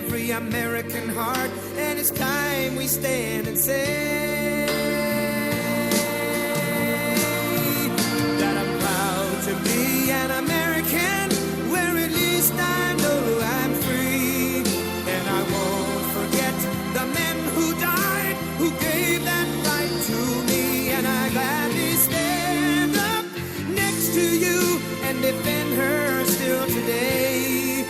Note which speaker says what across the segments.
Speaker 1: every American heart, and it's time we stand and say that I'm proud to be an American, where at least I know I'm free. And I won't forget the men who died, who gave that right to me. And I gladly stand up next to you and defend her still today.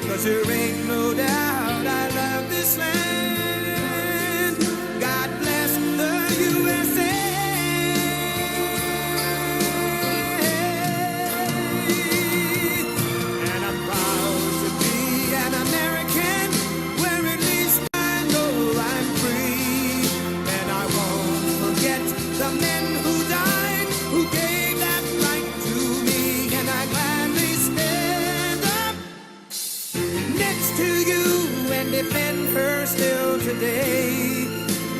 Speaker 1: 'Cause there ain't no doubt I love this land. God bless the USA. And I'm proud to be an American, where at least I know I'm free. And I won't forget the men who died, who gave that right to me. And I gladly stand up next to you and defend her still today.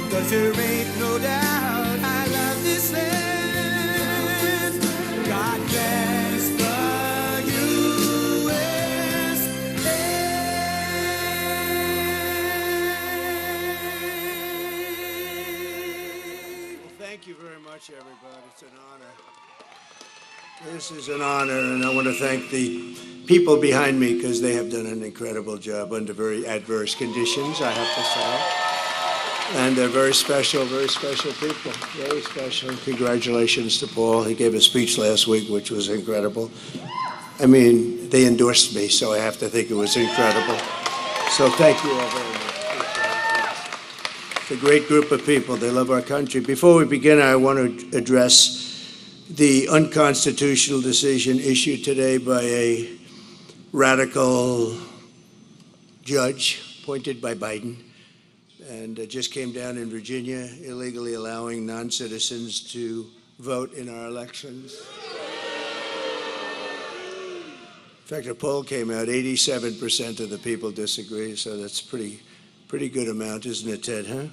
Speaker 1: 'Cause there ain't no doubt I love this land. God bless the USA.
Speaker 2: Well, thank you very much, everybody. It's an honor. This is an honor, and I want to thank the people behind me, because they have done an incredible job under very adverse conditions, I have to say. And they're very special people, very special. Congratulations to Paul. He gave a speech last week, which was incredible. I mean, they endorsed me, so I have to think it was incredible. So thank you all very much. It's a great group of people. They love our country. Before we begin, I want to address the unconstitutional decision issued today by a radical judge appointed by Biden, and it just came down in Virginia, illegally allowing non-citizens to vote in our elections. In fact, a poll came out, 87% of the people disagree, so that's pretty good amount, isn't it, Ted, huh?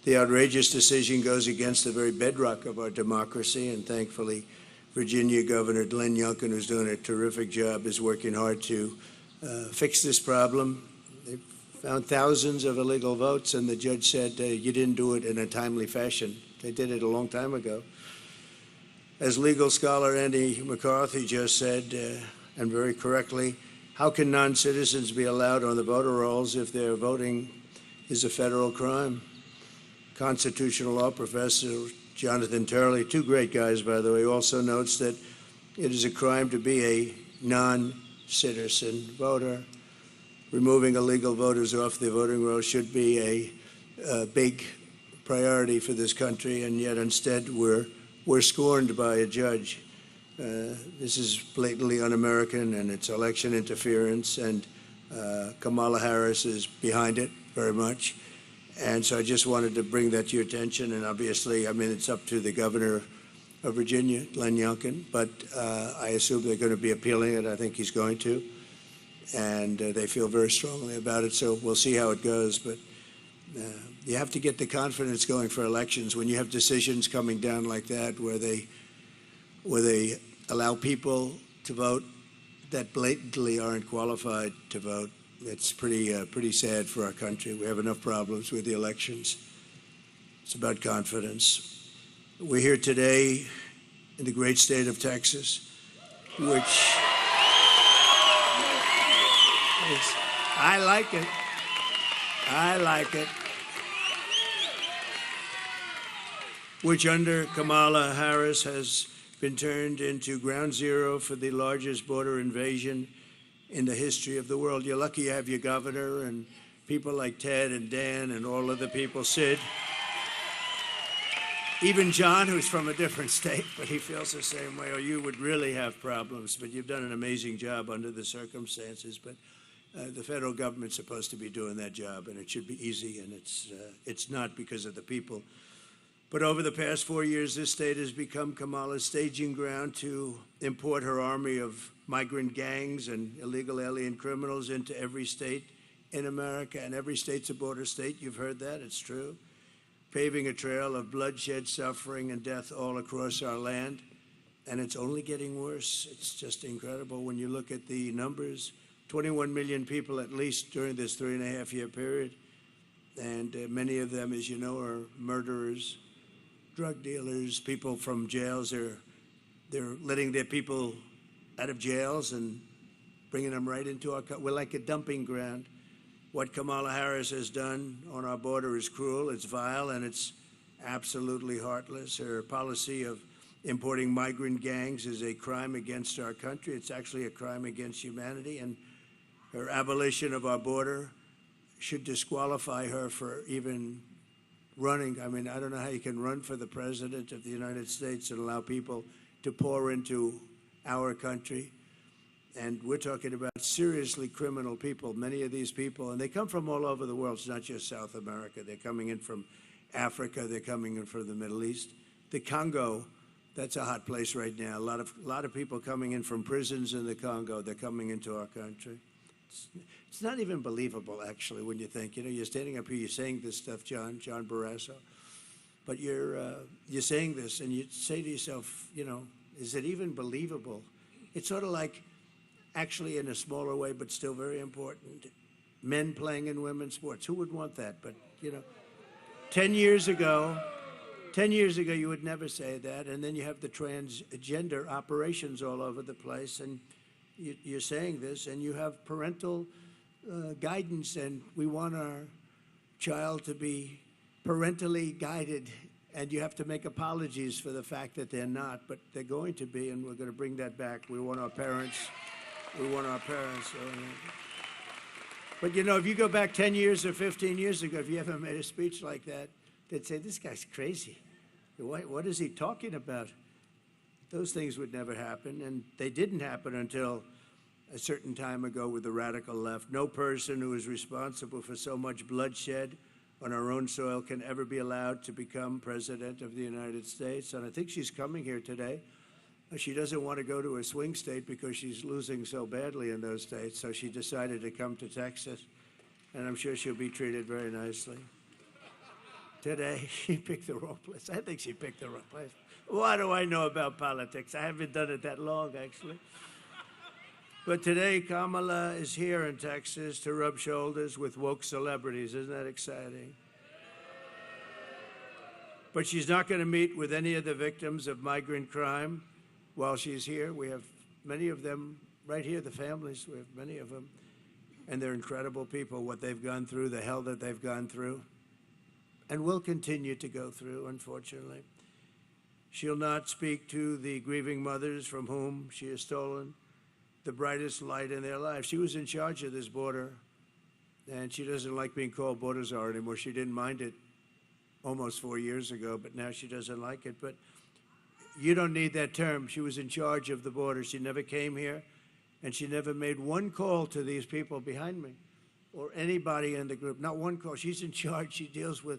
Speaker 2: The outrageous decision goes against the very bedrock of our democracy, and thankfully, Virginia Governor Glenn Youngkin, who's doing a terrific job, is working hard to fix this problem. They found thousands of illegal votes, and the judge said, you didn't do it in a timely fashion. They did it a long time ago. As legal scholar Andy McCarthy just said, and very correctly, how can non-citizens be allowed on the voter rolls if their voting is a federal crime? Constitutional law professor Jonathan Turley, two great guys, by the way, also notes that it is a crime to be a non-citizen voter. Removing illegal voters off the voting roll should be a big priority for this country, and yet instead we're scorned by a judge. This is blatantly un-American, and it's election interference, and Kamala Harris is behind it very much. And so I just wanted to bring that to your attention. And obviously, I mean, it's up to the governor of Virginia, Glenn Youngkin, but I assume they're going to be appealing it. I think he's going to. And they feel very strongly about it. So we'll see how it goes. But you have to get the confidence going for elections when you have decisions coming down like that, where they allow people to vote that blatantly aren't qualified to vote. It's pretty sad for our country. We have enough problems with the elections. It's about confidence. We're here today in the great state of Texas, which is, I like it. Which under Kamala Harris has been turned into ground zero for the largest border invasion in the history of the world. You're lucky you have your governor and people like Ted and Dan and all of the people, Sid. Even John, who's from a different state, but he feels the same way, or you would really have problems. But you've done an amazing job under the circumstances. But the federal government's supposed to be doing that job, and it should be easy, and it's not because of the people. But over the past 4 years, this state has become Kamala's staging ground to import her army of migrant gangs and illegal alien criminals into every state in America. And every state's a border state. You've heard that. It's true. Paving a trail of bloodshed, suffering, and death all across our land. And it's only getting worse. It's just incredible when you look at the numbers 21 million people at least during this 3.5-year period. And many of them, as you know, are murderers, drug dealers, people from jails. They're letting their people out of jails and bringing them right into our country. We're like a dumping ground. What Kamala Harris has done on our border is cruel, it's vile, and it's absolutely heartless. Her policy of importing migrant gangs is a crime against our country. It's actually a crime against humanity. And her abolition of our border should disqualify her for even running. I mean, I don't know how you can run for the president of the United States and allow people to pour into our country. And we're talking about seriously criminal people, many of these people, and they come from all over the world. It's not just South America. They're coming in from Africa. They're coming in from the Middle East. The Congo, that's a hot place right now. A lot of people coming in from prisons in the Congo. They're coming into our country. It's not even believable, actually, when you think. You know, you're standing up here, you're saying this stuff, John Barrasso, but you're saying this, and you say to yourself, you know, is it even believable? It's sort of like, actually in a smaller way, but still very important, men playing in women's sports. Who would want that? But, you know, 10 years ago, you would never say that. And then you have the transgender operations all over the place. And you're saying this, and you have parental guidance, and we want our child to be parentally guided. And you have to make apologies for the fact that they're not, but they're going to be, and we're going to bring that back. We want our parents. But, you know, if you go back 10 years or 15 years ago, if you ever made a speech like that, they'd say, this guy's crazy. What is he talking about? Those things would never happen, and they didn't happen until a certain time ago with the radical left. No person who is responsible for so much bloodshed on our own soil can ever be allowed to become president of the United States. And I think she's coming here today. She doesn't want to go to a swing state because she's losing so badly in those states, so she decided to come to Texas, and I'm sure she'll be treated very nicely. Today, she picked the wrong place. I think she picked the wrong place. What do I know about politics? I haven't done it that long, actually. But today, Kamala is here in Texas to rub shoulders with woke celebrities. Isn't that exciting? But she's not going to meet with any of the victims of migrant crime while she's here. We have many of them right here, the families. We have many of them. And they're incredible people, what they've gone through, the hell that they've gone through, and will continue to go through, unfortunately. She'll not speak to the grieving mothers from whom she has stolen the brightest light in their lives. She was in charge of this border, and she doesn't like being called border czar anymore. She didn't mind it almost 4 years ago, but now she doesn't like it. But you don't need that term. She was in charge of the border. She never came here, and she never made one call to these people behind me or anybody in the group. Not one call. She's in charge. She deals with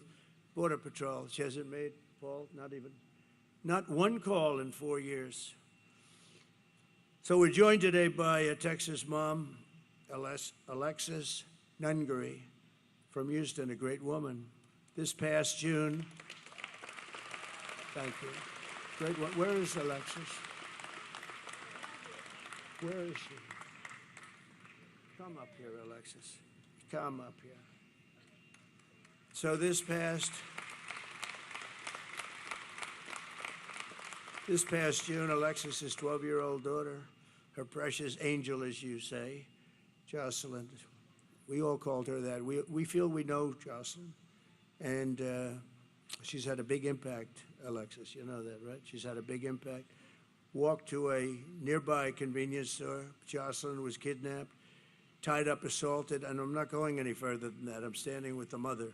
Speaker 2: Border Patrol. She hasn't made, Paul, not one call in 4 years. So we're joined today by a Texas mom, Alexis Nungary from Houston, a great woman. This past June, thank you. Great one. Where is Alexis? Where is she? Come up here, Alexis. Come up here. So this past June, Alexis's 12-year-old daughter, her precious angel, as you say, Jocelyn, we all called her that. We feel we know Jocelyn, and she's had a big impact, Alexis. You know that, right? She's had a big impact. Walked to a nearby convenience store. Jocelyn was kidnapped, tied up, assaulted, and I'm not going any further than that. I'm standing with the mother,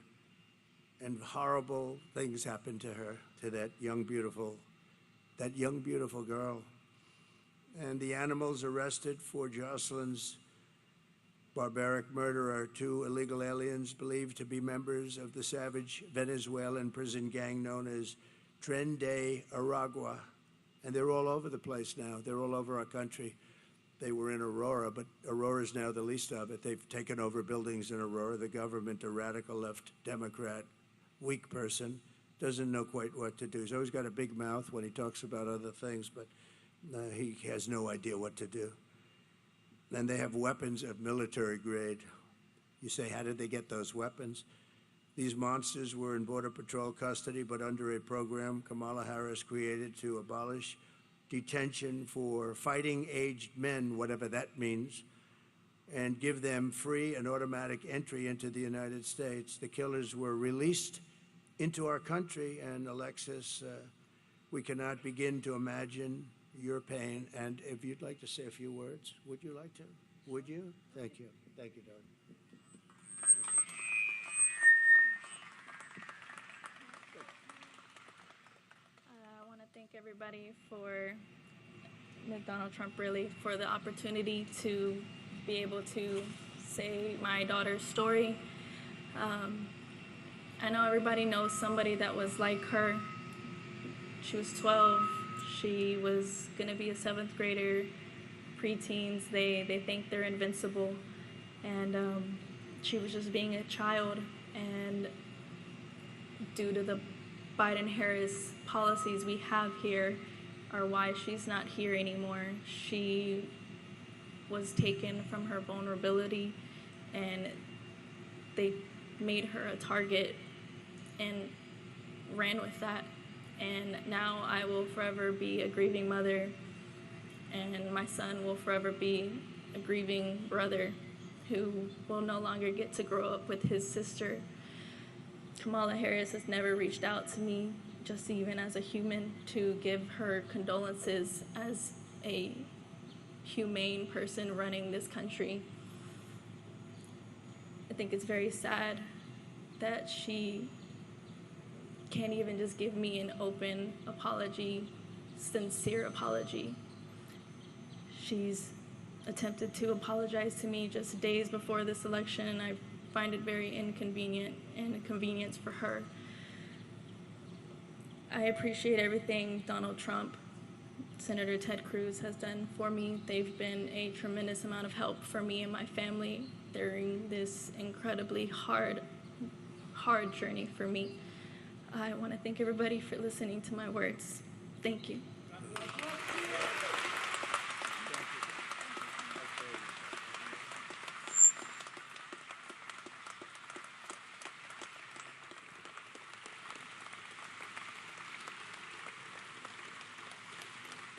Speaker 2: and horrible things happened to her, to that young, beautiful girl. And the animals arrested for Jocelyn's barbaric murder are 2 illegal aliens believed to be members of the savage Venezuelan prison gang known as Tren de Aragua. And they're all over the place now. They're all over our country. They were in Aurora, but Aurora's now the least of it. They've taken over buildings in Aurora. The government, a radical left Democrat, weak person, doesn't know quite what to do. He's always got a big mouth when he talks about other things, but he has no idea what to do. and they have weapons of military grade. You say, how did they get those weapons? These monsters were in Border Patrol custody, but under a program Kamala Harris created to abolish detention for fighting-aged men, whatever that means, and give them free and automatic entry into the United States. The killers were released into our country, and Alexis, we cannot begin to imagine your pain. And if you'd like to say a few words, would you like to? Would you? Thank you. Thank you, darling.
Speaker 3: I want to thank everybody for Donald Trump, really, for the opportunity to be able to say my daughter's story. I know everybody knows somebody that was like her. She was 12. She was going to be a 7th grader, preteens. They think they're invincible. And she was just being a child. And due to the Biden-Harris policies we have here are why she's not here anymore. She was taken from her vulnerability, and they made her a target and ran with that. And now I will forever be a grieving mother, and my son will forever be a grieving brother who will no longer get to grow up with his sister. Kamala Harris has never reached out to me, just even as a human, to give her condolences as a humane person running this country. I think it's very sad that she can't even just give me an open apology, sincere apology. She's attempted to apologize to me just days before this election, and I find it very inconvenient and a convenience for her. I appreciate everything Donald Trump, Senator Ted Cruz has done for me. They've been a tremendous amount of help for me and my family during this incredibly hard journey for me. I want to thank everybody for listening to my words. Thank you.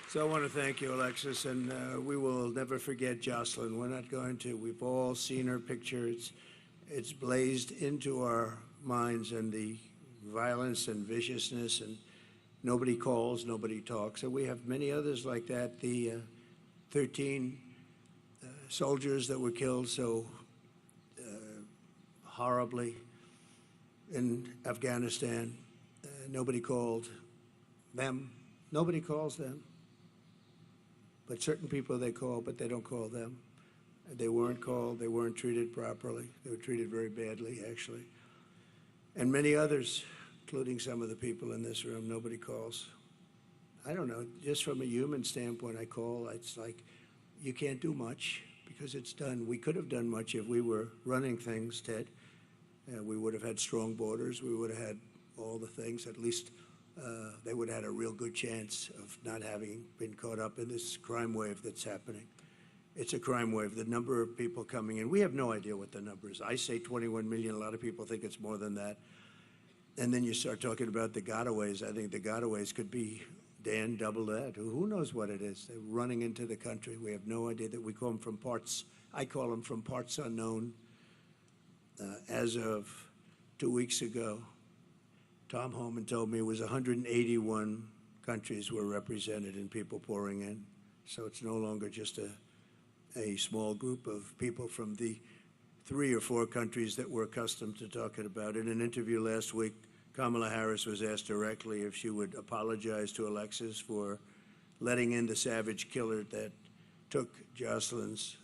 Speaker 2: So I want to thank you, Alexis, and we will never forget Jocelyn. We're not going to. We've all seen her picture. It's blazed into our minds, and the violence and viciousness, and nobody calls, nobody talks. And we have many others like that. The 13 soldiers that were killed so horribly in Afghanistan, nobody called them. Nobody calls them. But certain people they call, but they don't call them. They weren't called. They weren't treated properly. They were treated very badly, actually. And many others, including some of the people in this room, nobody calls. I don't know, just from a human standpoint, I call. It's like, you can't do much because it's done. We could have done much if we were running things, Ted. We would have had strong borders. We would have had all the things. At least they would have had a real good chance of not having been caught up in this crime wave that's happening. It's a crime wave. The number of people coming in, we have no idea what the number is. I say 21 million. A lot of people think it's more than that. And then you start talking about the gotaways. I think the gotaways could be, Dan, double that. Who knows what it is? They're running into the country. We have no idea. That we call them from parts. I call them from parts unknown. As of 2 weeks ago, Tom Homan told me it was 181 countries were represented and people pouring in. So it's no longer just a small group of people from the 3 or 4 countries that we're accustomed to talking about. In an interview last week, Kamala Harris was asked directly if she would apologize to Alexis for letting in the savage killer that took Jocelyn's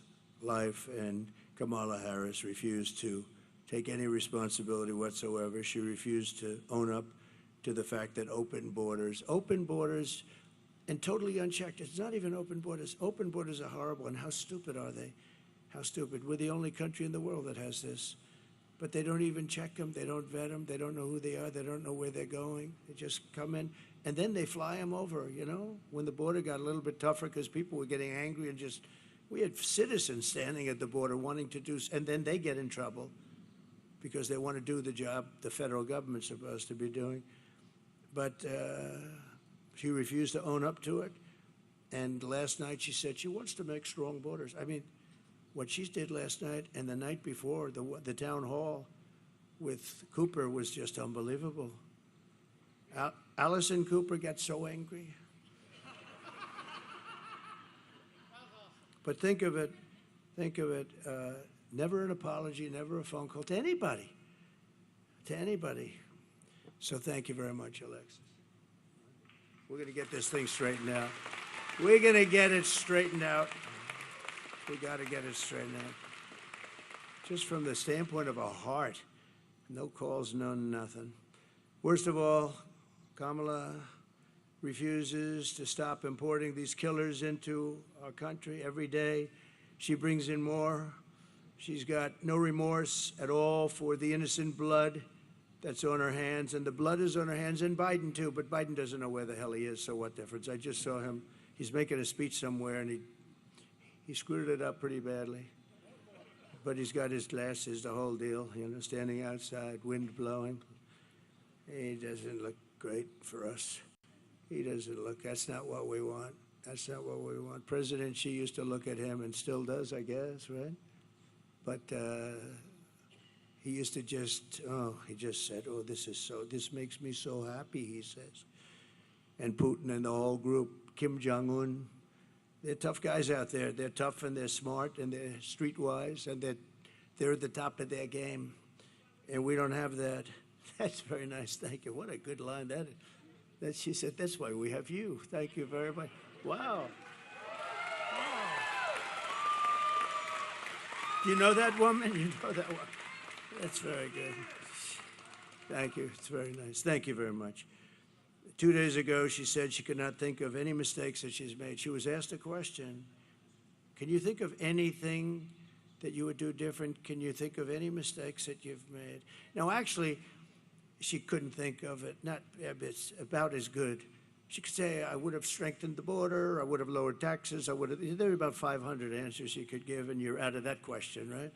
Speaker 2: life, and Kamala Harris refused to take any responsibility whatsoever. She refused to own up to the fact that open borders and totally unchecked, it's not even open borders. Open borders are horrible, and how stupid are they? How stupid. We're the only country in the world that has this. But they don't even check them. They don't vet them. They don't know who they are. They don't know where they're going. They just come in, and then they fly them over, you know? When the border got a little bit tougher because people were getting angry and just We had citizens standing at the border wanting to do, and then they get in trouble because they want to do the job the federal government's supposed to be doing. But she refused to own up to it. And last night she said she wants to make strong borders. I mean, what she did last night and the night before, the town hall with Cooper was just unbelievable. Allison Cooper got so angry. But think of it, never an apology, never a phone call to anybody. So thank you very much, Alexis. We're going to get this thing straightened out. We're going to get it straightened out. We got to get it straightened out. Just from the standpoint of our heart, no calls, no nothing. Worst of all, Kamala refuses to stop importing these killers into our country every day. She brings in more. She's got no remorse at all for the innocent blood that's on her hands, and the blood is on her hands, and Biden too, but Biden doesn't know where the hell he is, so what difference? I just saw him. He's making a speech somewhere, and he screwed it up pretty badly. But he's got his glasses, the whole deal, standing outside, wind blowing. He doesn't look great for us. He doesn't look, that's not what we want. That's not what we want. President Xi used to look at him and still does, I guess, right? But he used to he just said, oh, this makes me so happy, he says. And Putin and the whole group, Kim Jong-un, they're tough guys out there. They're tough and they're smart and they're streetwise and they're at the top of their game. And we don't have that. That's very nice. Thank you. What a good line that is. That she said, that's why we have you. Thank you very much. Wow. Do you know that woman? You know that woman? That's very good. Thank you. It's very nice. Thank you very much. 2 days ago, she said she could not think of any mistakes that she's made. She was asked a question. Can you think of anything that you would do different? Can you think of any mistakes that you've made? Now, actually, she couldn't think of it. It's about as good. She could say, I would have strengthened the border, I would have lowered taxes, there are about 500 answers she could give, and you're out of that question, right?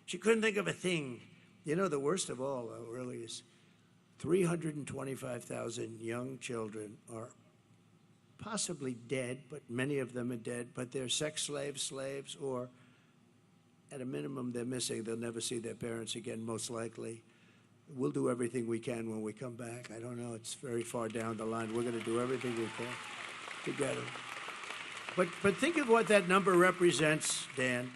Speaker 2: She couldn't think of a thing. You know, the worst of all, though, really is 325,000 young children are possibly dead, but many of them are dead, but they're sex slaves, or at a minimum, they're missing. They'll never see their parents again, most likely. We'll do everything we can when we come back. I don't know. It's very far down the line. We're going to do everything we can to get them. But think of what that number represents, Dan.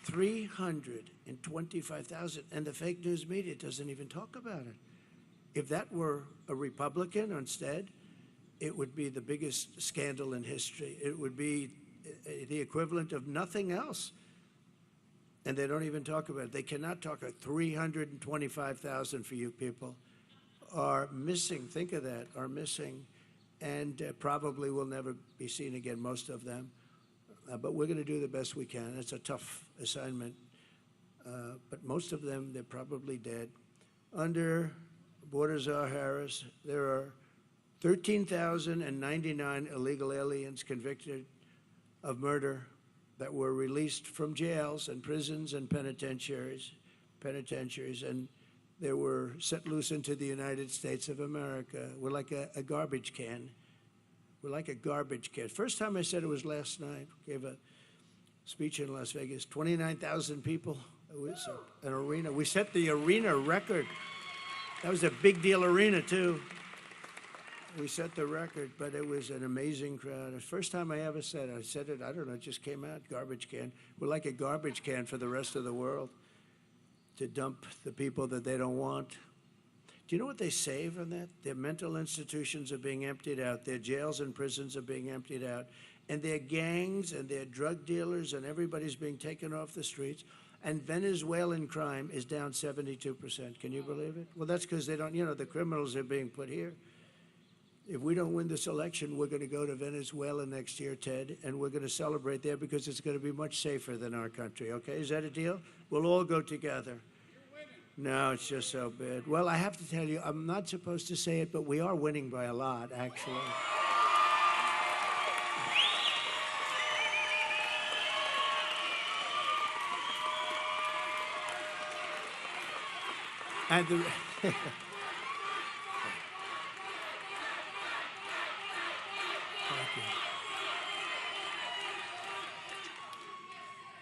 Speaker 2: 325,000. And the fake news media doesn't even talk about it. If that were a Republican instead, it would be the biggest scandal in history. It would be the equivalent of nothing else. And they don't even talk about it. They cannot talk about 325,000 for you people are missing. Think of that, are missing, and probably will never be seen again, most of them. But we're going to do the best we can. It's a tough assignment. But most of them, they're probably dead. Under Czar Harris, there are 13,099 illegal aliens convicted of murder that were released from jails and prisons and penitentiaries, and they were set loose into the United States of America. We're like a garbage can. We're like a garbage can. First time I said it was last night. Gave a speech in Las Vegas. 29,000 people. It was an arena. We set the arena record. That was a big deal arena, too. We set the record, but it was an amazing crowd. The first time I ever said it, I don't know, it just came out, garbage can. We're like a garbage can for the rest of the world to dump the people that they don't want. Do you know what they save on that? Their mental institutions are being emptied out. Their jails and prisons are being emptied out. And their gangs and their drug dealers and everybody's being taken off the streets. And Venezuelan crime is down 72%. Can you believe it? Well, that's because they don't, the criminals are being put here. If we don't win this election, we're going to go to Venezuela next year, Ted, and we're going to celebrate there because it's going to be much safer than our country, okay? Is that a deal? We'll all go together. No, it's just so bad. Well, I have to tell you, I'm not supposed to say it, but we are winning by a lot, actually. And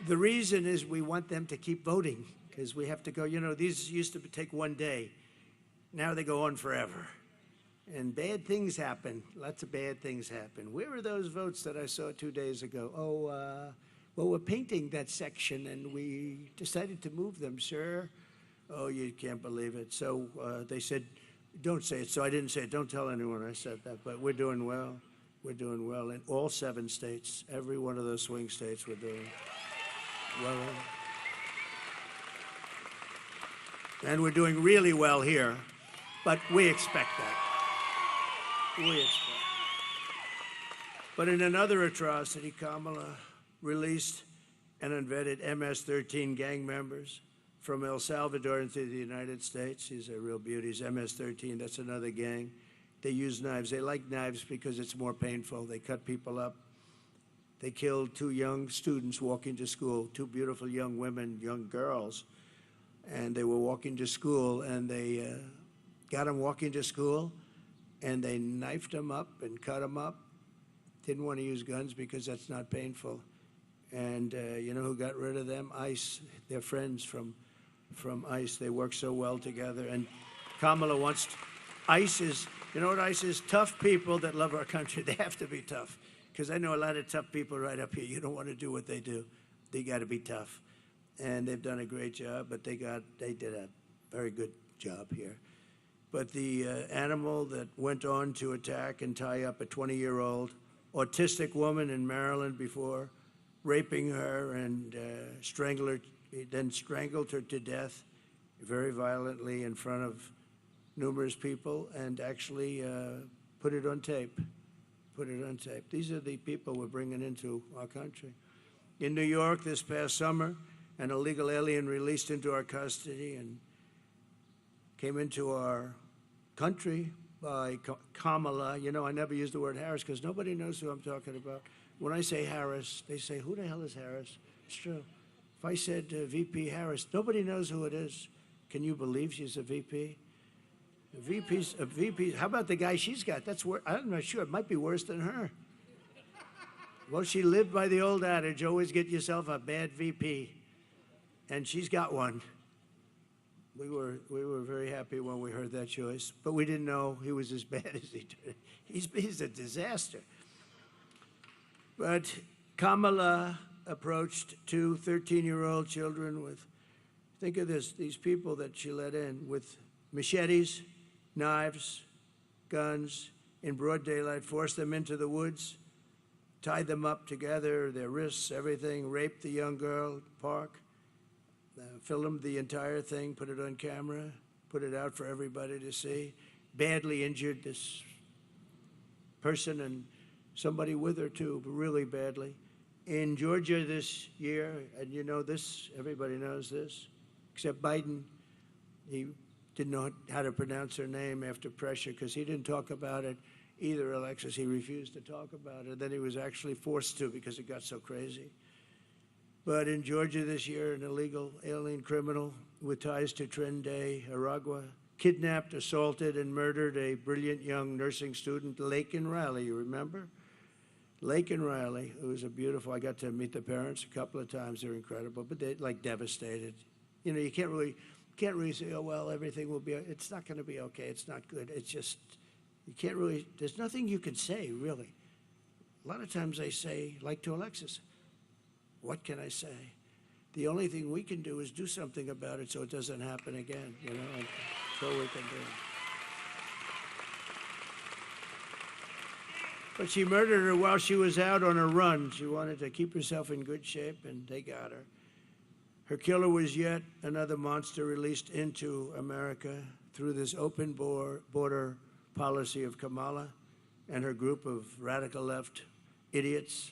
Speaker 2: the reason is we want them to keep voting, because we have to go, these used to take one day. Now they go on forever. And bad things happen. Lots of bad things happen. Where are those votes that I saw 2 days ago? Well, we're painting that section, and we decided to move them, sir. Oh, you can't believe it. So they said, don't say it. So I didn't say it. Don't tell anyone I said that. But we're doing well. We're doing well in all 7 states. Every one of those swing states we're doing well in. And we're doing really well here. But we expect that. We expect. But in another atrocity, Kamala released and unvetted MS-13 gang members from El Salvador into the United States. These are real beauties. MS-13, that's another gang. They use knives. They like knives because it's more painful. They cut people up. They killed 2 young students walking to school, 2 beautiful young women, young girls. And they were walking to school, and they got them walking to school, and they knifed them up and cut them up. Didn't want to use guns because that's not painful. And you know who got rid of them? ICE. They're friends from ICE. They work so well together. And Kamala wants ICE is, you know what ICE is? Tough people that love our country. They have to be tough. Because I know a lot of tough people right up here. You don't want to do what they do. They got to be tough. And they've done a great job, but they did a very good job here. But the animal that went on to attack and tie up a 20-year-old autistic woman in Maryland before, raping her and strangled her, then strangled her to death very violently in front of numerous people, and actually put it on tape. Put it on tape. These are the people we're bringing into our country. In New York this past summer, an illegal alien released into our custody and came into our country by Kamala. You know, I never use the word Harris because nobody knows who I'm talking about. When I say Harris, they say, who the hell is Harris? It's true. If I said VP Harris, nobody knows who it is. Can you believe she's a VP? A VP. How about the guy she's got? That's worse. I'm not sure. It might be worse than her. Well, she lived by the old adage, always get yourself a bad VP. And she's got one. We were very happy when we heard that choice, but we didn't know he was as bad as he did. He's a disaster. But Kamala approached 2 13-year-old children with, think of this, these people that she let in with machetes, knives, guns, in broad daylight, forced them into the woods, tied them up together, their wrists, everything, raped the young girl, park, filmed the entire thing, put it on camera, put it out for everybody to see, badly injured this person and somebody with her too, really badly. In Georgia this year, and you know this, everybody knows this, except Biden, he didn't know how to pronounce her name after pressure because he didn't talk about it either, Alexis. He refused to talk about it. Then he was actually forced to because it got so crazy. But in Georgia this year, an illegal alien criminal with ties to Trinidad, Aragua, kidnapped, assaulted, and murdered a brilliant young nursing student, Laken Riley, you remember? Laken Riley, who was a beautiful, I got to meet the parents a couple of times, they're incredible, but they're like devastated. You know, you can't really say, oh, well, everything will be, it's not gonna be okay, it's not good. It's just, you can't really, there's nothing you can say, really. A lot of times I say, like to Alexis, what can I say? The only thing we can do is do something about it so it doesn't happen again, you know, and that's all we can do. But she murdered her while she was out on a run. She wanted to keep herself in good shape, and they got her. Her killer was yet another monster released into America through this open border policy of Kamala and her group of radical left idiots.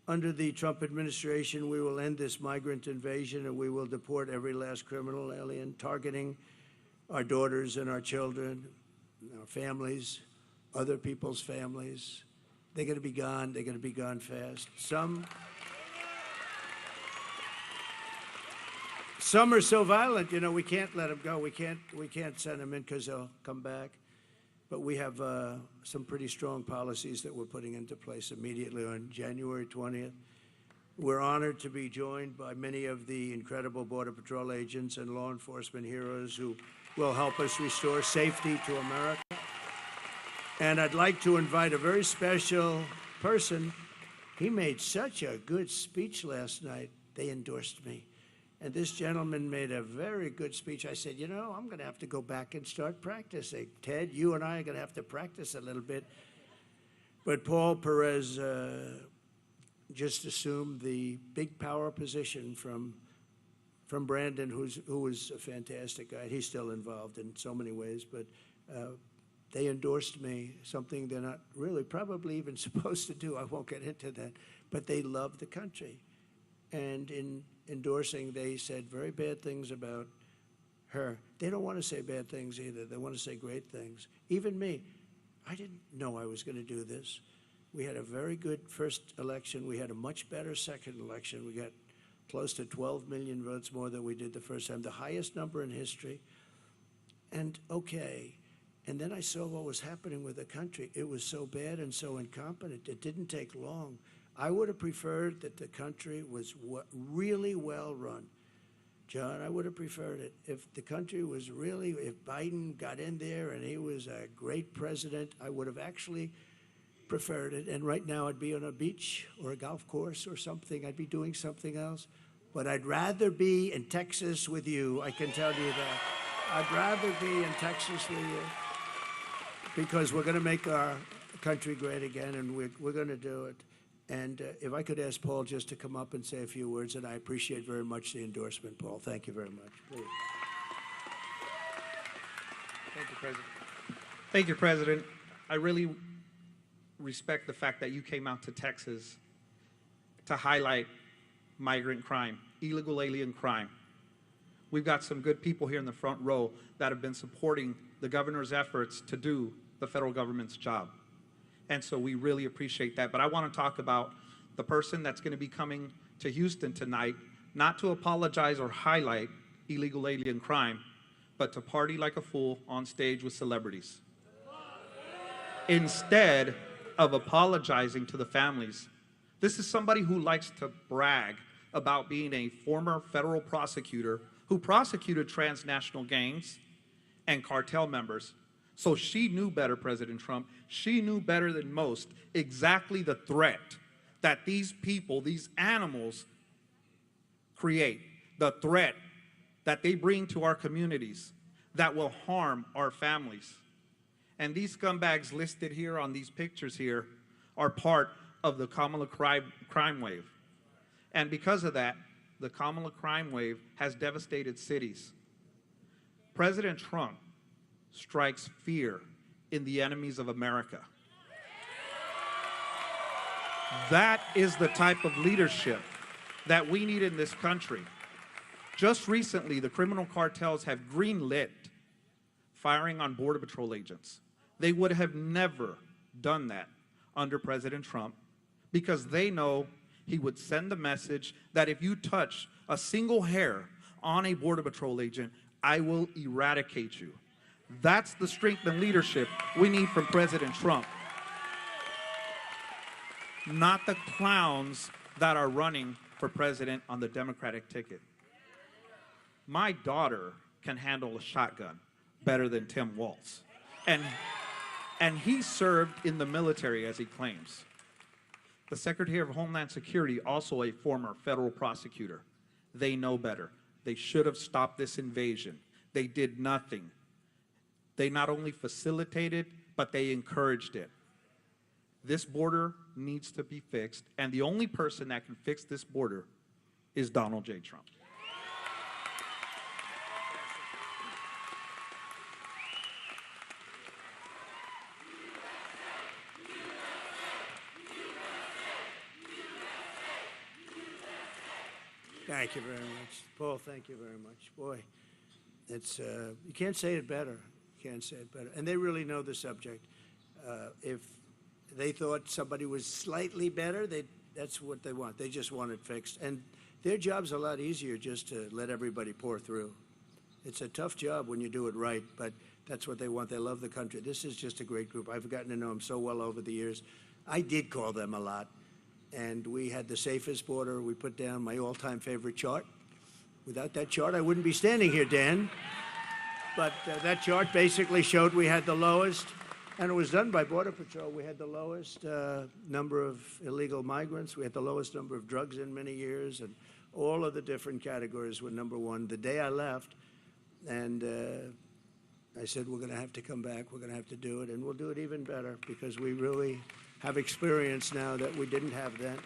Speaker 2: Under the Trump administration, we will end this migrant invasion and we will deport every last criminal alien, targeting our daughters and our children, our families, other people's families. They're going to be gone. They're going to be gone fast. some are so violent, we can't let them go. We can't send them in because they'll come back. But we have some pretty strong policies that we're putting into place immediately on January 20th. We're honored to be joined by many of the incredible Border Patrol agents and law enforcement heroes who will help us restore safety to America. And I'd like to invite a very special person. He made such a good speech last night. They endorsed me. And this gentleman made a very good speech. I said, I'm going to have to go back and start practicing. Ted, you and I are going to have to practice a little bit. But Paul Perez just assumed the big power position from Brandon, who was a fantastic guy. He's still involved in so many ways, but they endorsed me, something they're not really probably even supposed to do. I won't get into that, but they love the country. And in endorsing, they said very bad things about her. They don't want to say bad things either. They want to say great things. Even me, I didn't know I was going to do this. We had a very good first election. We had a much better second election. We got close to 12 million votes more than we did the first time, the highest number in history. And okay. And then I saw what was happening with the country. It was so bad and so incompetent. It didn't take long. I would have preferred that the country was really well run. John, I would have preferred it. If the country was really, if Biden got in there and he was a great president, I would have actually preferred it. And right now I'd be on a beach or a golf course or something. I'd be doing something else. But I'd rather be in Texas with you, I can tell you that. I'd rather be in Texas with you because we're going to make our country great again, and we're going to do it. And if I could ask Paul just to come up and say a few words, and I appreciate very much the endorsement, Paul. Thank you very much. Please.
Speaker 4: Thank you, President. Thank you, President. I really respect the fact that you came out to Texas to highlight migrant crime, illegal alien crime. We've got some good people here in the front row that have been supporting the governor's efforts to do the federal government's job. And so we really appreciate that. But I want to talk about the person that's going to be coming to Houston tonight, not to apologize or highlight illegal alien crime, but to party like a fool on stage with celebrities. Instead of apologizing to the families, this is somebody who likes to brag about being a former federal prosecutor who prosecuted transnational gangs and cartel members. So she knew better, President Trump. She knew better than most exactly the threat that these people, these animals, create, the threat that they bring to our communities that will harm our families. And these scumbags listed here on these pictures here are part of the Kamala crime wave. And because of that, the Kamala crime wave has devastated cities. President Trump strikes fear in the enemies of America. That is the type of leadership that we need in this country. Just recently, the criminal cartels have greenlit firing on Border Patrol agents. They would have never done that under President Trump because they know he would send the message that if you touch a single hair on a Border Patrol agent, I will eradicate you. That's the strength and leadership we need from President Trump. Not the clowns that are running for president on the Democratic ticket. My daughter can handle a shotgun better than Tim Walz. And he served in the military, as he claims. The Secretary of Homeland Security, also a former federal prosecutor. They know better. They should have stopped this invasion. They did nothing. They not only facilitated, but they encouraged it. This border needs to be fixed, and the only person that can fix this border is Donald J. Trump.
Speaker 2: Thank you very much. Paul, thank you very much. Boy, it's you can't say it better. You can't say it better. And they really know the subject. If they thought somebody was slightly better, that's what they want. They just want it fixed. And Their job's a lot easier just to let everybody pour through. It's a tough job when you do it right, but that's what they want. They love the country. This is just a great group. I've gotten to know them so well over the years. I did call them a lot, and we had the safest border. We put down my all-time favorite chart. Without that chart, I wouldn't be standing here, Dan. But that chart basically showed we had the lowest, and it was done by Border Patrol. We had the lowest number of illegal migrants. We had the lowest number of drugs in many years, and all of the different categories were number one. The day I left, and I said, we're going to have to come back. We're going to have to do it, and we'll do it even better because we really have experience now that we didn't have then.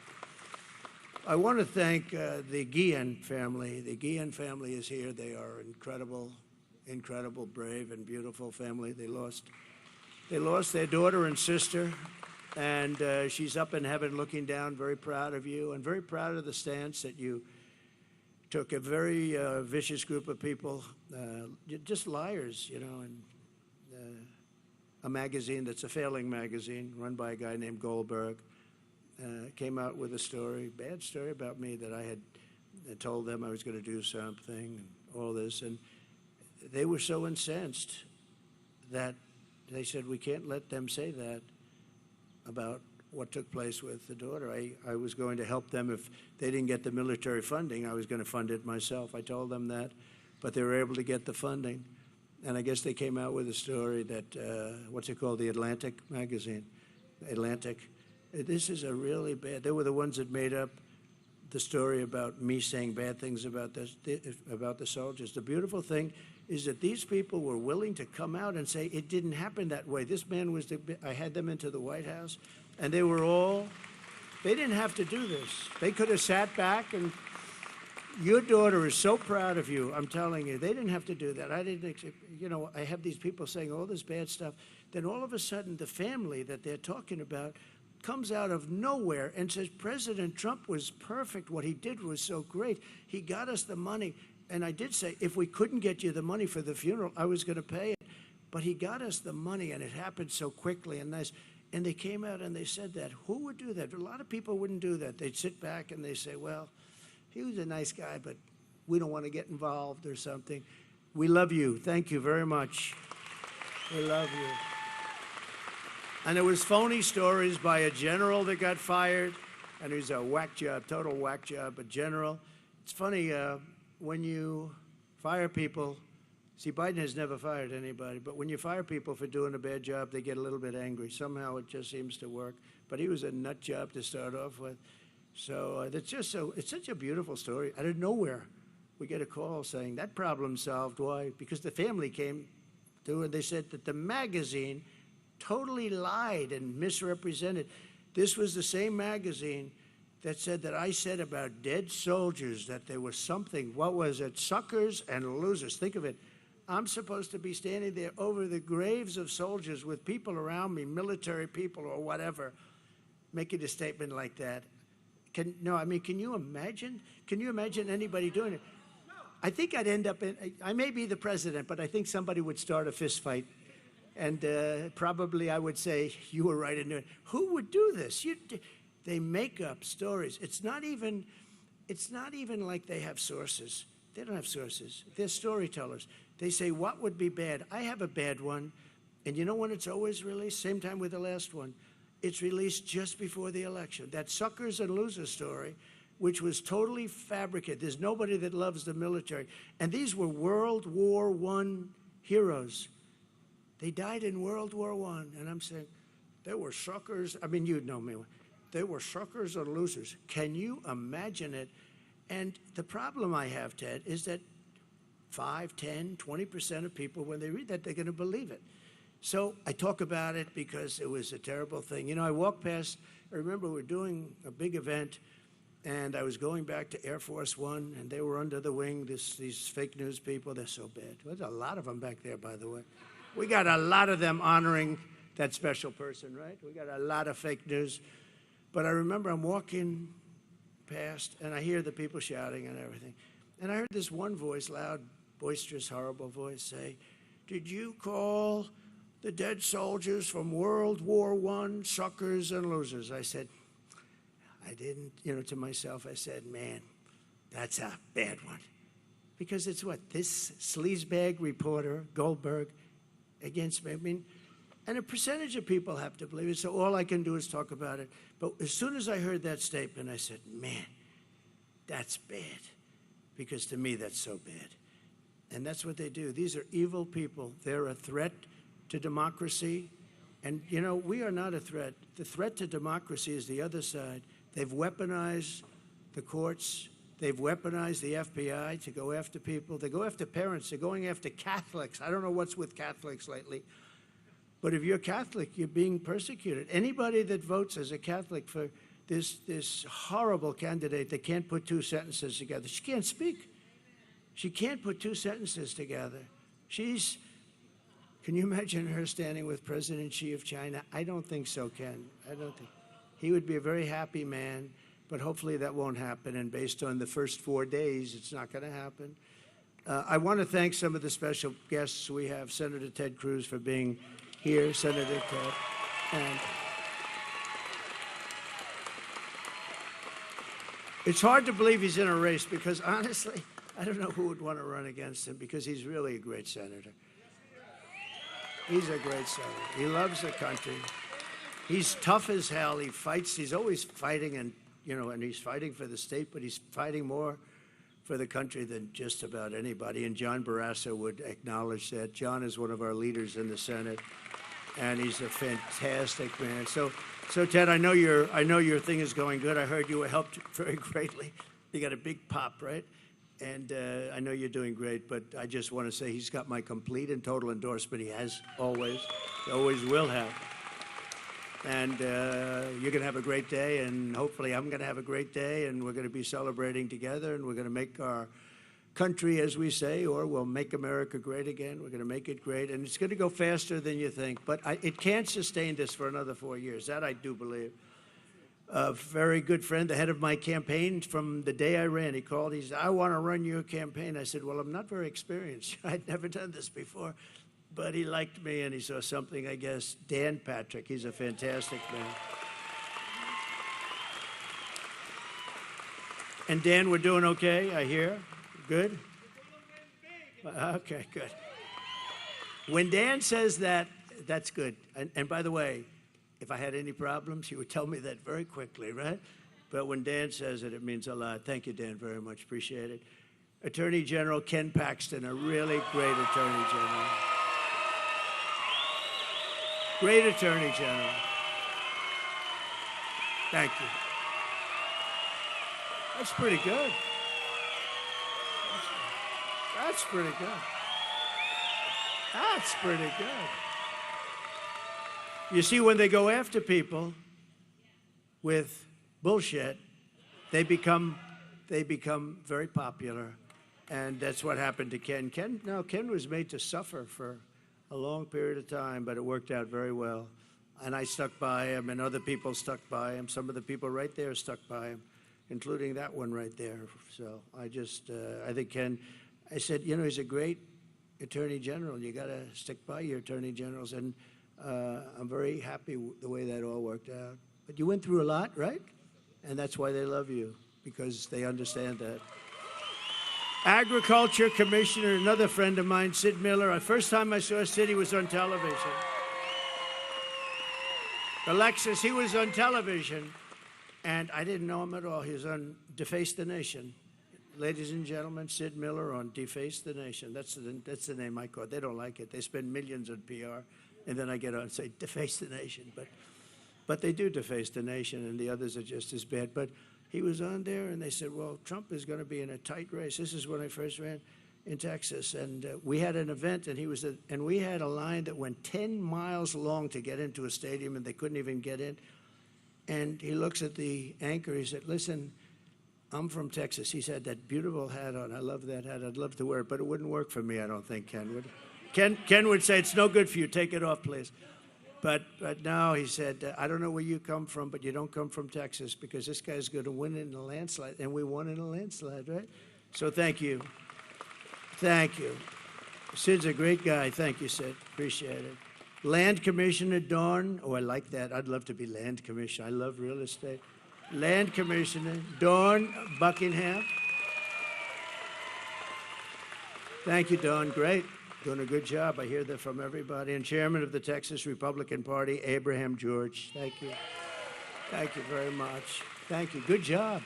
Speaker 2: I want to thank the Guillen family. The Guillen family is here. They are incredible, incredible, brave, and beautiful family. They lost their daughter and sister, and she's up in heaven looking down, very proud of you, and very proud of the stance that you took. A very vicious group of people, just liars, you know, and a magazine that's a failing magazine run by a guy named Goldberg came out with a story, bad story about me, that I had told them I was going to do something and all this, and they were so incensed that they said, we can't let them say that about what took place with the daughter. I was going to help them. If they didn't get the military funding, I was going to fund it myself. I told them that, but they were able to get the funding. And I guess they came out with a story that, what's it called, the Atlantic magazine, Atlantic. This is a really bad, they were the ones that made up the story about me saying bad things about the soldiers. The beautiful thing is that these people were willing to come out and say it didn't happen that way. This man was I had them into the White House, and they didn't have to do this. They could have sat back, and your daughter is so proud of you, I'm telling you. They didn't have to do that. I didn't, you know, I have these people saying all this bad stuff. Then all of a sudden, the family that they're talking about comes out of nowhere and says, President Trump was perfect. What he did was so great. He got us the money. And I did say, if we couldn't get you the money for the funeral, I was going to pay it. But he got us the money, and it happened so quickly and nice. And they came out and they said that. Who would do that? A lot of people wouldn't do that. They'd sit back and they say, well, he was a nice guy, but we don't want to get involved or something. We love you. Thank you very much. We love you. And there was phony stories by a general that got fired, and it was a whack job, total whack job, a general. It's funny, when you fire people, see, Biden has never fired anybody, but when you fire people for doing a bad job, they get a little bit angry. Somehow it just seems to work. But he was a nut job to start off with. So it's such a beautiful story. Out of nowhere, we get a call saying that problem solved. Why? Because the family came to, and they said that the magazine totally lied and misrepresented. This was the same magazine that said that I said about dead soldiers that there was something, what was it, suckers and losers. Think of it. I'm supposed to be standing there over the graves of soldiers with people around me, military people or whatever, making a statement like that. Can you imagine? Can you imagine anybody doing it? I think I'd end up I may be the president, but I think somebody would start a fist fight. And probably I would say, you were right in doing it. Who would do this? They make up stories. It's not even like they have sources. They don't have sources. They're storytellers. They say, what would be bad? I have a bad one. And you know when it's always released? Same time with the last one. It's released just before the election. That suckers and losers story, which was totally fabricated. There's nobody that loves the military. And these were World War I heroes. They died in World War I, and I'm saying, they were suckers. I mean, you'd know me. They were suckers or losers. Can you imagine it? And the problem I have, Ted, is that 5, 10, 20% of people, when they read that, they're going to believe it. So I talk about it because it was a terrible thing. You know, I walked past, I remember we were doing a big event, and I was going back to Air Force One, and they were under the wing, these fake news people. They're so bad. There's a lot of them back there, by the way. We got a lot of them honoring that special person, right? We got a lot of fake news. But I remember I'm walking past, and I hear the people shouting and everything. And I heard this one voice, loud, boisterous, horrible voice, say, did you call the dead soldiers from World War I suckers and losers? I said, I didn't, to myself, I said, man, That's a bad one. Because it's what? This sleazebag reporter, Goldberg, against me. I mean, and a percentage of people have to believe it, so all I can do is talk about it. But as soon as I heard that statement, I said, man, that's bad. Because to me, that's so bad. And that's what they do. These are evil people. They're a threat to democracy. And, you know, we are not a threat. The threat to democracy is the other side. They've weaponized the courts. They've weaponized the FBI to go after people. They go after parents. They're going after Catholics. I don't know what's with Catholics lately. But if you're Catholic, you're being persecuted. Anybody that votes as a Catholic for this horrible candidate that can't put two sentences together, she can't speak. She can't put two sentences together. Can you imagine her standing with President Xi of China? I don't think so, Ken. I don't think. He would be a very happy man, but hopefully that won't happen. And based on the first 4 days, it's not going to happen. I want to thank some of the special guests we have. Senator Ted Cruz for being here, Senator Ted. And it's hard to believe he's in a race because, honestly, I don't know who would want to run against him because he's really a great senator. He's a great senator. He loves the country. He's tough as hell. He fights. He's always fighting, and he's fighting for the state, but he's fighting more for the country than just about anybody. And John Barrasso would acknowledge that. John is one of our leaders in the Senate, and he's a fantastic man. So Ted, I know your thing is going good. I heard you were helped very greatly. You got a big pop, right? And I know you're doing great, but I just want to say he's got my complete and total endorsement. He has always, he always will have. And you're going to have a great day, and hopefully I'm going to have a great day, and we're going to be celebrating together, and we're going to make our country, as we say, or we'll make America great again. We're going to make it great, and it's going to go faster than you think. But it can't sustain this for another 4 years. That I do believe. A very good friend, the head of my campaign from the day I ran, he called. He said, I want to run your campaign. I said, well, I'm not very experienced. I'd never done this before. But he liked me, and he saw something, I guess. Dan Patrick, he's a fantastic man. And Dan, we're doing okay, I hear. Good? Okay, good. When Dan says that, that's good. And by the way, if I had any problems, he would tell me that very quickly, right? But when Dan says it, it means a lot. Thank you, Dan, very much. Appreciate it. Attorney General Ken Paxton, a really great Attorney General. Great Attorney General. Thank you. That's pretty good. That's pretty good. That's pretty good. You see, when they go after people with bullshit, they become very popular, and that's what happened to Ken. Ken was made to suffer for a long period of time, but it worked out very well. And I stuck by him, and other people stuck by him. Some of the people right there stuck by him, including that one right there. So I think Ken, I said, he's a great Attorney General. You got to stick by your Attorney Generals, and I'm very happy the way that all worked out. But you went through a lot, right? And that's why they love you, because they understand that. Agriculture Commissioner, another friend of mine, Sid Miller. The first time I saw Sid, he was on television. Alexis, he was on television, and I didn't know him at all. He was on Deface the Nation. Ladies and gentlemen, Sid Miller on Deface the Nation. That's the name I call it. They don't like it. They spend millions on PR. And then I get on and say, deface the nation. But they do deface the nation, and the others are just as bad. But he was on there, and they said, well, Trump is going to be in a tight race. This is when I first ran in Texas. And we had an event, and we had a line that went 10 miles long to get into a stadium, and they couldn't even get in. And he looks at the anchor. He said, listen, I'm from Texas. He's had that beautiful hat on. I love that hat. I'd love to wear it, but it wouldn't work for me, I don't think, Ken would. Ken would say, it's no good for you. Take it off, please. But now he said, I don't know where you come from, but you don't come from Texas, because this guy's going to win in a landslide. And we won in a landslide, right? So thank you. Thank you. Sid's a great guy. Thank you, Sid. Appreciate it. Land Commissioner Dawn. Oh, I like that. I'd love to be Land Commissioner. I love real estate. Land Commissioner Dawn Buckingham. Thank you, Don. Great. Doing a good job. I hear that from everybody. And Chairman of the Texas Republican Party, Abraham George. Thank you. Thank you very much. Thank you. Good job.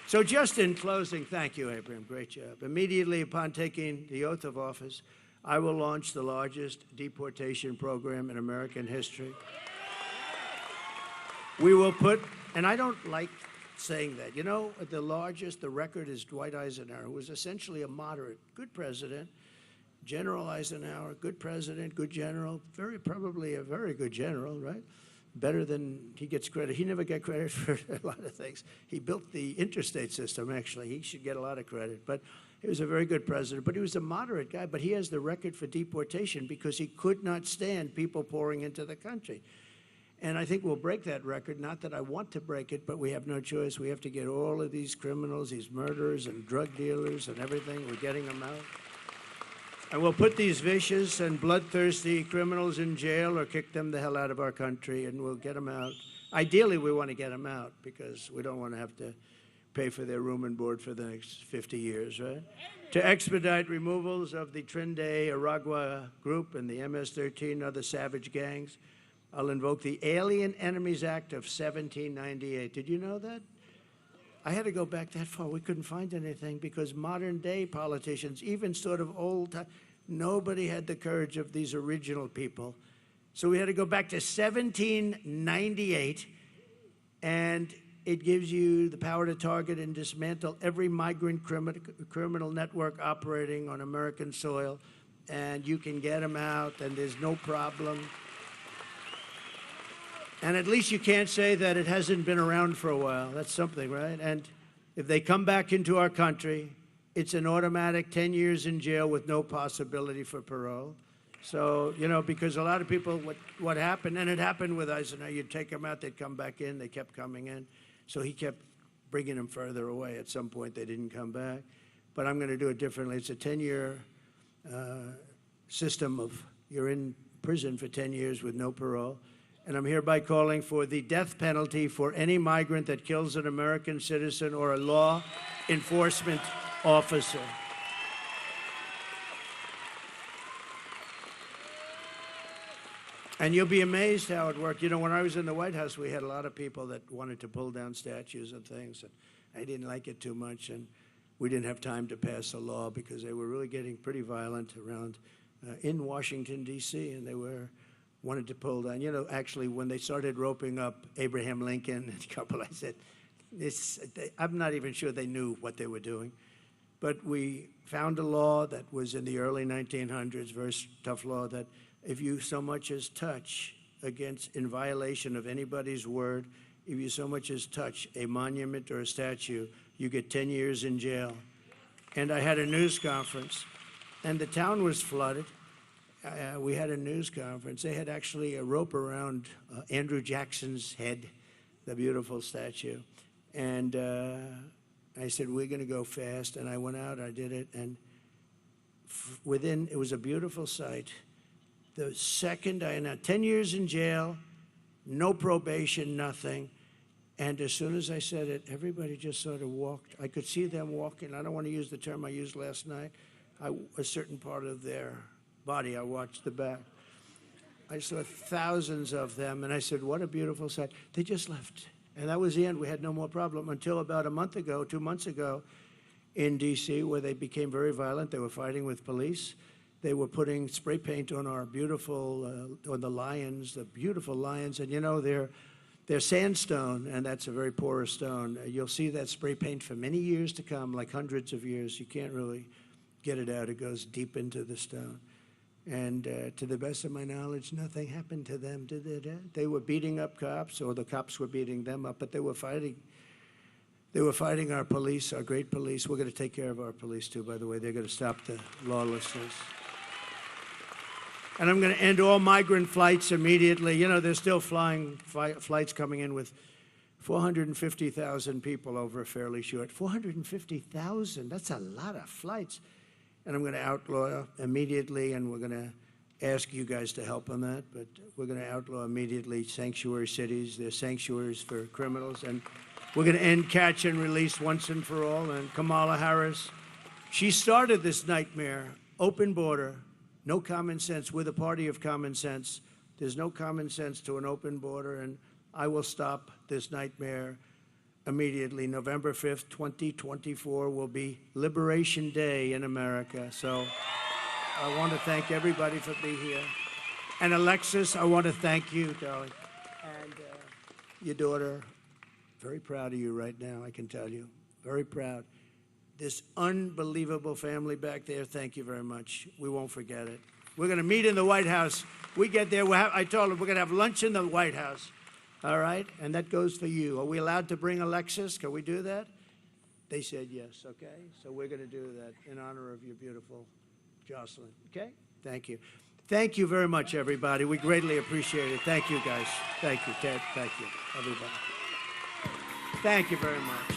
Speaker 2: So just in closing, thank you, Abraham. Great job. Immediately upon taking the oath of office, I will launch the largest deportation program in American history. We will put, and I don't like saying that, you know, the record is Dwight Eisenhower, who was essentially a moderate, good president. General Eisenhower, good president, good general, probably a very good general, right? Better than he gets credit. He never got credit for a lot of things. He built the interstate system, actually. He should get a lot of credit. But he was a very good president. But he was a moderate guy. But he has the record for deportation because he could not stand people pouring into the country. And I think we'll break that record. Not that I want to break it, but we have no choice. We have to get all of these criminals, these murderers and drug dealers and everything. We're getting them out. And we'll put these vicious and bloodthirsty criminals in jail or kick them the hell out of our country, and we'll get them out. Ideally, we want to get them out because we don't want to have to pay for their room and board for the next 50 years, right? To expedite removals of the Trinidad Aragua group and the MS-13 other savage gangs, I'll invoke the Alien Enemies Act of 1798. Did you know that? I had to go back that far. We couldn't find anything because modern day politicians, even sort of old time, nobody had the courage of these original people. So we had to go back to 1798, and it gives you the power to target and dismantle every migrant criminal network operating on American soil, and you can get them out, and there's no problem. And at least you can't say that it hasn't been around for a while. That's something, right? And if they come back into our country, it's an automatic 10 years in jail with no possibility for parole. So, you know, because a lot of people, what happened, and it happened with Eisenhower, you'd take them out, they'd come back in, they kept coming in. So he kept bringing them further away. At some point, they didn't come back. But I'm going to do it differently. It's a 10-year system of you're in prison for 10 years with no parole. And I'm hereby calling for the death penalty for any migrant that kills an American citizen or a law enforcement officer. And you'll be amazed how it worked. You know, when I was in the White House, we had a lot of people that wanted to pull down statues and things, and I didn't like it too much, and we didn't have time to pass a law because they were really getting pretty violent around in Washington, D.C., and they wanted to pull down. You know, actually, when they started roping up Abraham Lincoln and a couple, I said, I'm not even sure they knew what they were doing. But we found a law that was in the early 1900s, very tough law, that if you so much as touch in violation of anybody's word, if you so much as touch a monument or a statue, you get 10 years in jail. And I had a news conference, and the town was flooded. We had a news conference. They had actually a rope around Andrew Jackson's head, the beautiful statue. And I said, we're going to go fast. And I went out, I did it. And it was a beautiful sight. The second I announced 10 years in jail, no probation, nothing. And as soon as I said it, everybody just sort of walked. I could see them walking. I don't want to use the term I used last night. A certain part of their body, I watched the back. I saw thousands of them, and I said, what a beautiful sight. They just left. And that was the end. We had no more problem until about 2 months ago, in D.C., where they became very violent. They were fighting with police. They were putting spray paint on our beautiful, on the lions, the beautiful lions. And, you know, they're sandstone, and that's a very porous stone. You'll see that spray paint for many years to come, like hundreds of years. You can't really get it out. It goes deep into the stone. And to the best of my knowledge, nothing happened to them, did they? They were beating up cops, or the cops were beating them up, but they were fighting. They were fighting our police, our great police. We're going to take care of our police, too, by the way. They're going to stop the lawlessness. And I'm going to end all migrant flights immediately. You know, they're still flying flights coming in with 450,000 people over a fairly short. 450,000, that's a lot of flights. And I'm going to outlaw immediately, and we're going to ask you guys to help on that, but we're going to outlaw immediately sanctuary cities. They're sanctuaries for criminals, and we're going to end catch and release once and for all. And Kamala Harris, She started this nightmare, open border, no common sense. We're the party of common sense. There's no common sense to an open border, and I will stop this nightmare immediately. November 5th, 2024 will be Liberation Day in America. So I want to thank everybody for being here. And Alexis, I want to thank you, darling. And your daughter, very proud of you right now, I can tell you. Very proud. This unbelievable family back there, thank you very much. We won't forget it. We're going to meet in the White House. We get there, I told them we're going to have lunch in the White House. All right? And that goes for you. Are we allowed to bring Alexis? Can we do that? They said yes, okay? So we're going to do that in honor of your beautiful Jocelyn, okay? Thank you. Thank you very much, everybody. We greatly appreciate it. Thank you, guys. Thank you, Ted. Thank you, everybody. Thank you very much.